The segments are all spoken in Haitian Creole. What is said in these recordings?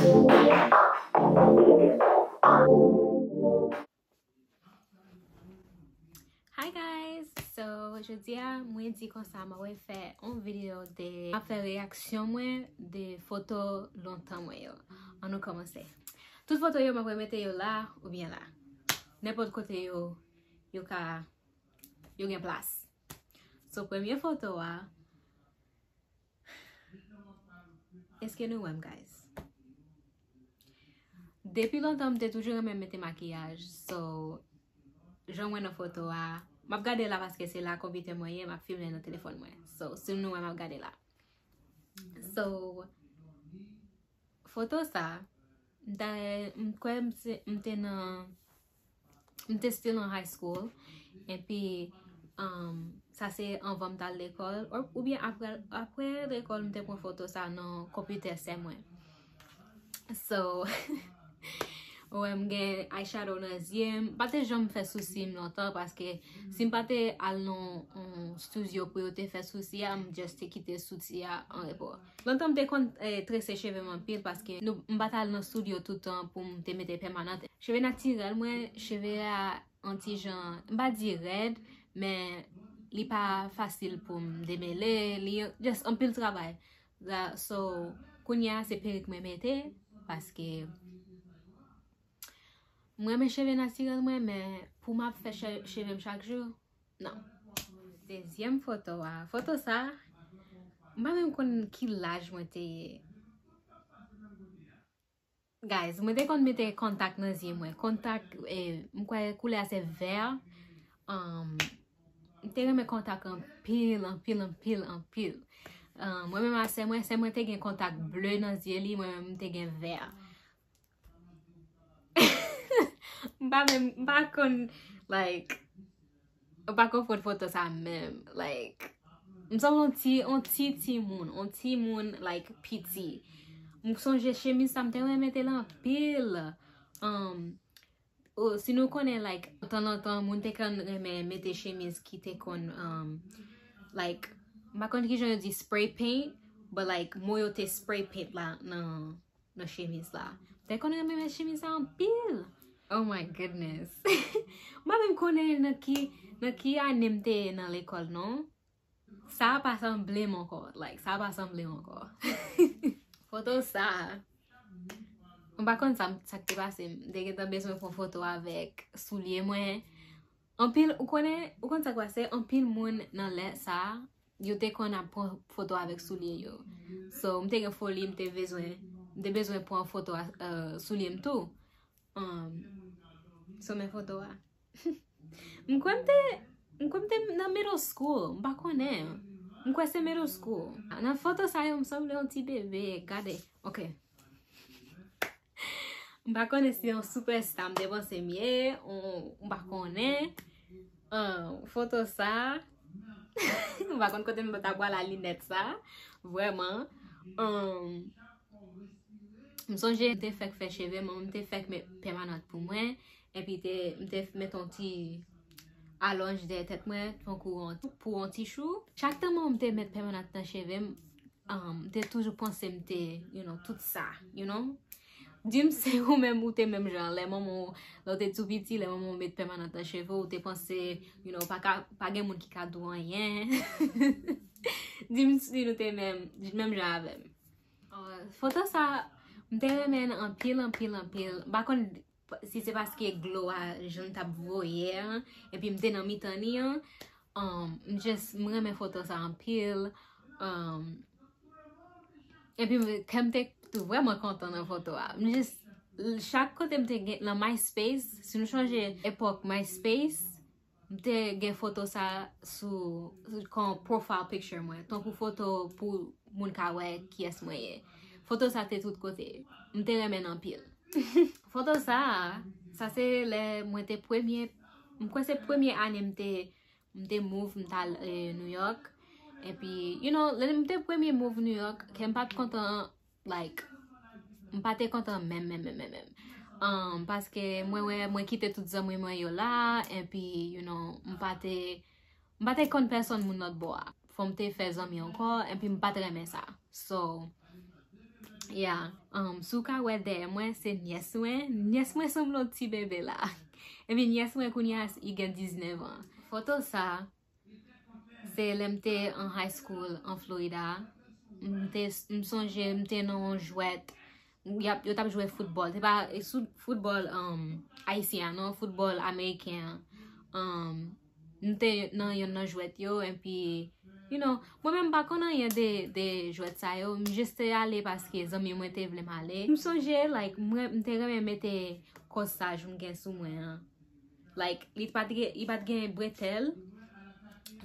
Hi guys, so jodi a mwen di kon sa mwen fè un video de a fè reaksyon mwen de photo lontan mwen yo. An nou komanse. Tout photo yo mwen mette yo la ou bien la. N'importe kote yo gen place. So premier photo a eske nou wèm guys. Depi lontan mwen te toujou remè mette makiyaj. So jan wè nan photo a map gade la paske se la kompite mwen map filme nan telefon mwen. So si nou wè map gade la. So photo sa mte still nan high school et puis ça c'est avant m'dal l'école ou bien après l'école mte pon photo ça nan computer c'est moi. So ouais m'gen eyeshadow nan ziem, pate jam fè souci longtemps parce que si m'pate al nan studio pour te fè souci am just te kite souci en repos. Longtemps m'te kon tresse cheve man pile parce que m'pate al nan studio tout temps pour m'te mette permanente. Cheve naturel moi, cheve a anti jan, m'pa di red, mais li pa facile pour m'demêler, li just un pile travail. So kounya se perik mwen mette parce que moi mes cheveux naturels moi mais pour m'a faire cheveux chaque jour non. Deuxième photo photo ça moi même kon ki l'âge moi te guys moi te kon mette contact nan yeux moi contact m'kwa couleur c'est vert te reme contact en pile moi même c'est moi te gen contact bleu nan yeux li moi même te gen vert. Mpa kon like mpa kon photo sa même like m'semble on ti moun like piti m'sonje chemise sa m'te mette lan pile si nou konen like tan moun te kon mette chemise ki te kon like mpa kon ki jan di spray paint but like moyo te spray paint la nan chemise la te kon mette chemise sa en pile. Oh my goodness. Mpa même konen nan ki anemte nan l'école non? Ça pa semble encore. Like ça pa semble encore. Photo ça. Mpa kon sa te passe deke ta besoin pour photo avec soulier moi. En pile ou kon sa kwa se en pile moun nan let ça yo te kon a prendre photo avec soulier yo. So mte gen folie mte besoin pour photo soulier m'tou. So men photo a. Mkwemte nan middle school, mpa konen. Mkwese middle school. Nan photo sa yo msemble yon ti bebe, gade. Ok. Mpa konen si yon superstar mde bon se miye, mpa konen. Photo sa. Mpa konen kote mta kwa la linette sa. Vraiment. Msonje mte fek fè cheve, mte fek me permanente pour moi. Et puis mte met un petit allonge de tête moi pour un petit chou. Chaque temps mte met permanente dans cheveux, mte toujours pensé mte tout ça, Dim c'est ou même ou te même genre les moments là t'es tout petit les moments met permanente dans cheveux ou te pensé pas gen moun ki ka dou rien. Dim si nous te même genre avec. Photo ça mte remen en pile. Ba kon si c'est parce que glow a jen tap voye et puis m'te nan mitan ni m'reme photo sa en pile et puis m'te vraiment content dans photo a chaque côté m'te gen dans MySpace si nous changer époque MySpace m'te gen photo sa sous comme profile picture moi ton pour photo pour moun ka wè qui est moi photo sa te tout côté m'te remen en pile. Photo ça c'est le moi te premier année m'te move m'tal New York et puis le m'te premier move New York qu'em pas content like m'pa te content même parce que moi quitte tout zam moi yo là et puis m'pa te kon personne moun not bois faut m'te faire zami encore et puis m'pa te remen ça so Yeah. Sou ka wè de mwen se nièce mwen. Nièce mwen som l'autre petit bébé là. Et puis nièce mwen kounya il gen 19 ans. Photo ça, c'est l'emte en high school en Florida. M'sonje m'te non jouet. Yo tap joué football. C'est pas football haïtien, non, football américain. M'te nan yon nan jouet yo et puis you know, moi-même pas konan yon de jouet sa yo, juste aller parce que zami mwen te vle m'ale. M'sonje like m'te reme mette kosaj m'gen sou mwen. Like li pat gen bretel.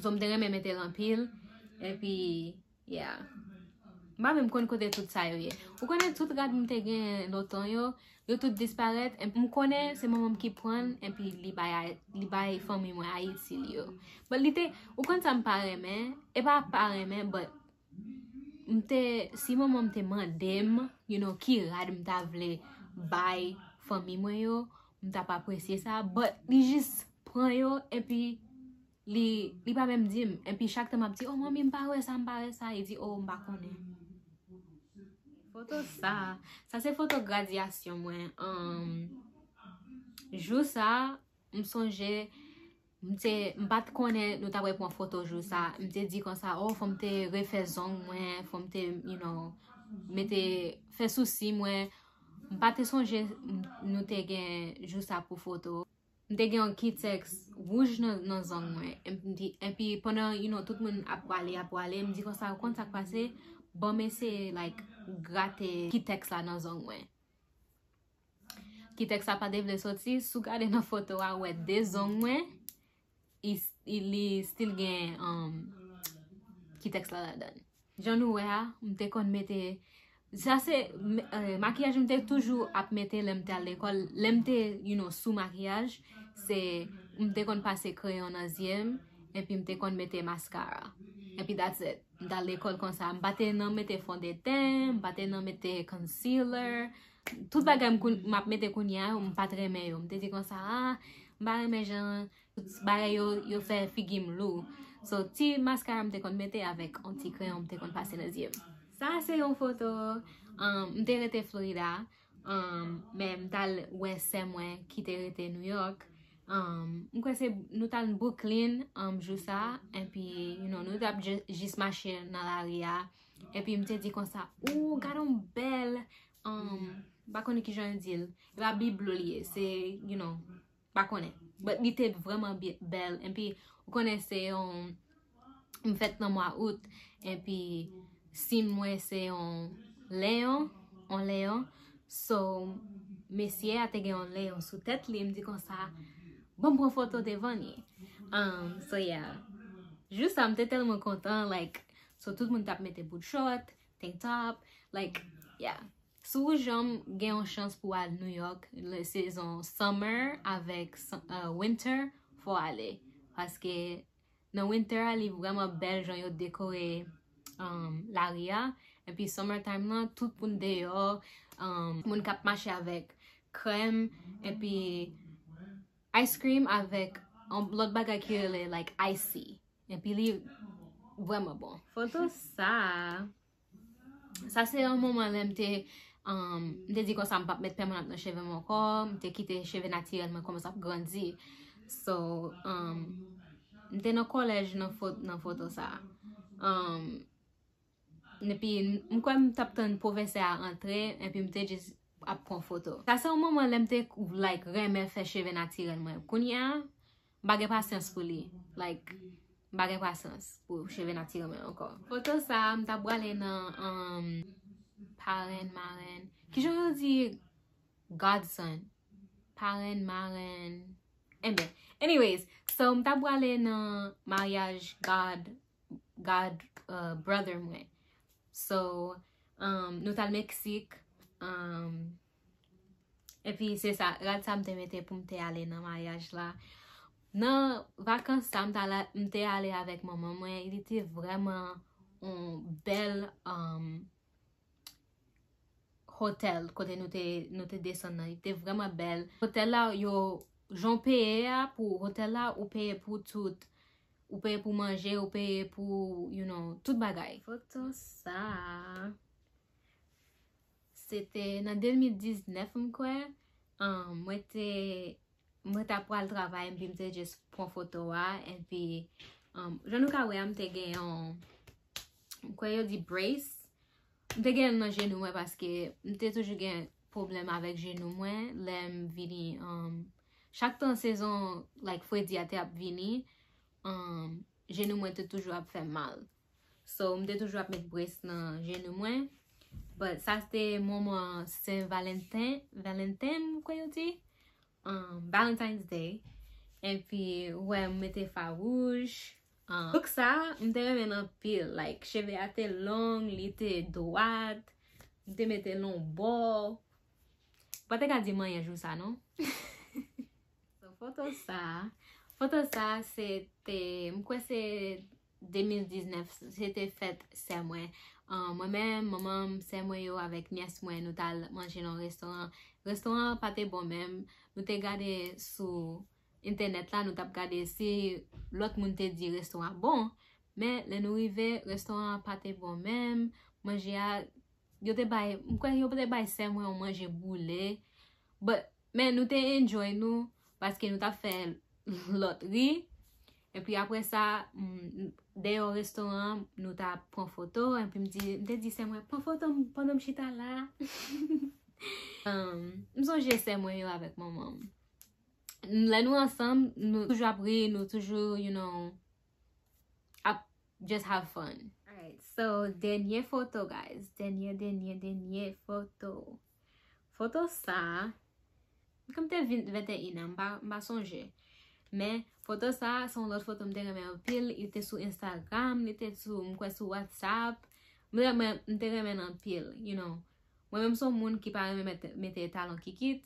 So m'te reme mette l'anpil et puis yeah. M'a même kon kote tout sa yo ye. Ou konen tout rad m'te gen loton yo tout disparet. Et m'konen se maman ki pran et puis li bay fami mwen Haiti li yo. But li te, ou kon sa m'pareme, e pa pareme, but si maman m'te mandem, you know, ki rad m'ta vle bay fami mwen yo, m'ta pa apresye sa, but li jis pran yo et puis li pa même dim. Et puis chaque temps m'a dit, oh mami m'pare sa, il dit, oh m'pa konen. Photo ça c'est photo graduation mwen. Jou ça, m'sonje m'pat konen nou ta wè pon photo jou ça. M'te di kon ça, oh faut m'te refè zong mwen, faut m'te, you know, mette fè souci mwen. M'pat te sonje nou te gen jou ça pour photo. M'te gen un kitex rouge nan zong mwen. Et puis pendant, you know, tout moun ap wale, m'di kon ça, kon sa pase, bon me se like gratte kitex la nan zong mwen. Kitex la pa devle soti, sou gade nan photo a wè de zong mwen, il still gen kitex la dan. Jan nou wè a, m'te kon mette, ça c'est maquillage m'te toujours ap mette lemte à l'école, lemte, you know, sous maquillage, c'est m'te kon passe crayon nazième, et puis m'te kon mette mascara. Et puis that's it. Dans l'école comme ça, m'bate nan mette fond de teint, m'bate nan mette concealer, tout bagay m'a mette kounya, m'pat reme yo. M'te di comme ça, m'ba reme jan, bagay yo fait figim lou. So ti mascara m'te kon mette avec anti crayon m'te kon passe nazième. Ça c'est une photo, m'te rete Florida, mais m'tal wè se mwen ki te rete New York. Mwen se nou tal Brooklyn jou sa, et puis you know, nou tap jis mache nan la ria, et puis mte di kon sa, ou gadon bel, bakone ki jan dil, la biblo liye, se, you know, bakone, but li te vraiment bel, et puis ou kone se yon mfet nan mwa out, et puis sim mwen se yon leon, so mesye ate gen yon leon sou tèt li, mdi kon sa, bon pran photo devan ye. So yeah. Juste ça m'te tellement content, like, so tout moun tap mette bout short, tank top, like, yeah. Sou jom gen yon chance pou al New York, le saison summer avec winter, faut aller. Parce que dans winter, li vraiment bel, jan yo dekore la ria, et puis summertime nan, tout moun deyo, moun kap mache avec crème, et puis ice cream avec l'autre bagay ki rele like icy. Et puis li vraiment bon. Photo ça. Ça c'est un moment là m'te dit kon sa m'pa mettre permanent dans cheveux mon corps, m'te kite cheveux naturel mais comme ça grandi. So m'te dans collège dans photo ça. Et puis m'kwa m'tap tan professeur à entrer et puis m'te juste ap pon photo. Ça c'est un moment là m'te like reme fè cheveux naturel moi. Kounya bagay patience pour li. Like bagay patience pour cheveux naturel moi encore. Photo ça m'ta brale nan parrain. Ki je di godson. Parrain, marraine. Anyways, so m'ta brale nan mariage God brother moi. So nou tal Mexique. Et puis c'est ça, rad sa m'te mette pou m'te ale nan mariage la. Nan vacances sa m'te ale avec maman mwen, il était vraiment un bel hotel kote nou te descend nan, il était vraiment bel. Hotel la yo jon paye pour hotel la ou paye pour tout. Ou paye pour manger, ou paye pour, you know, tout bagay. Photo ça. c'était dans 2019 m'kwe. Moi ta pour le travail puis m'te juste prendre photo et puis je nous ka wè m'te gen quoi yo dit brace. M'te gen nan genou moi parce que m'te toujours gen problème avec genou moi, l'aime vini chaque temps saison like Freddy a ap vini genou moi te toujours ap fait mal. So m'te toujours ap mettre brace nan genou moi. But ça c'était moment Saint-Valentin, quoi yo dit? Valentine's Day. Et puis ouais, m'mette fa rouge. Donc ça, m'te remen en pile, like cheveux a te long, li te droite, m'te mette long bord. Pas te ka di man jou ça non? So photo ça c'était m'kwe c'est 2019, c'était fait c'est moi. Moi-même, maman, c'est moi yo avec nièce moi nous t'al manger dans restaurant pas te bon même, nous te gardé sur internet là, nous t'a regardé si l'autre monde te dit restaurant bon, mais le nous arrivé restaurant pas te bon même, manger a yo te bay, m'kwa yo te bay c'est moi on manger boulet, mais nous te enjoy nous parce que nous t'a fait l'autre riz. Et puis après ça, dès au restaurant, nous t'a pris photo et puis me dit c'est moi prends photo pendant que j'étais là. Nous sommes c'est moi avec maman. Là nous ensemble, nous toujours appris, nous toujours you know just have fun. Alright, so dernière photo guys, dernière photo. Photo ça comme t'es 21 ans, m'a songé. Mais photo ça, son l'autre photo m'te remen en pile, il était sur Instagram, il était sur WhatsApp, m'te remen en pile, you know. Moi même son monde qui parle mette talon kikit,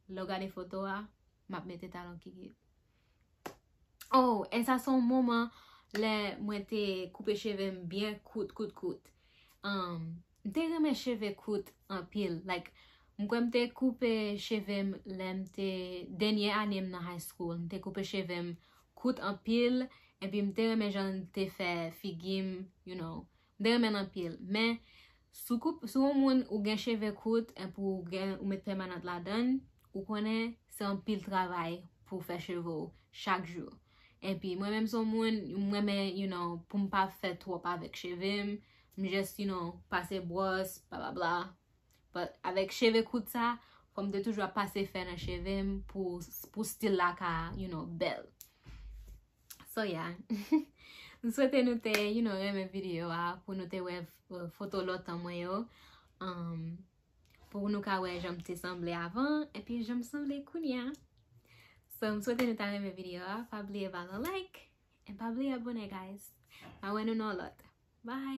le regarder photo m'a mette talon kikit. Oh, et ça son moment là moi te couper cheveux bien court. M'te remen cheveux court en pile, like Mwen te coupe cheveux l'emte dernière année dans high school, m'te coupe cheveux court en pile et puis m'te remen jan te fait figim, you know. M'te remen en pile, mais sou moun ou gen cheveux court et pour gen ou mettre permanent la donne, ou connaît c'est un pile travail pour faire cheveux chaque jour. Et puis moi même son moun, moi you know, pour m'pas faire trop avec cheveux, just you know, passer brosse, bla bla. But avec cheveux court ça, faut me toujours passer faire dans cheveux pour style la ka, you know, belle. So yeah. Nous souhaitons nous te, you know, aimer vidéo pour nous te web photo l'autre moi yo. Pour nous ka ouais, j'aime te sembler avant et puis j'aime sembler kounya. So nous souhaitons nous te aimer vidéo, pas oublier de like et pas oublier abonner guys. I want to know a lot. Bye.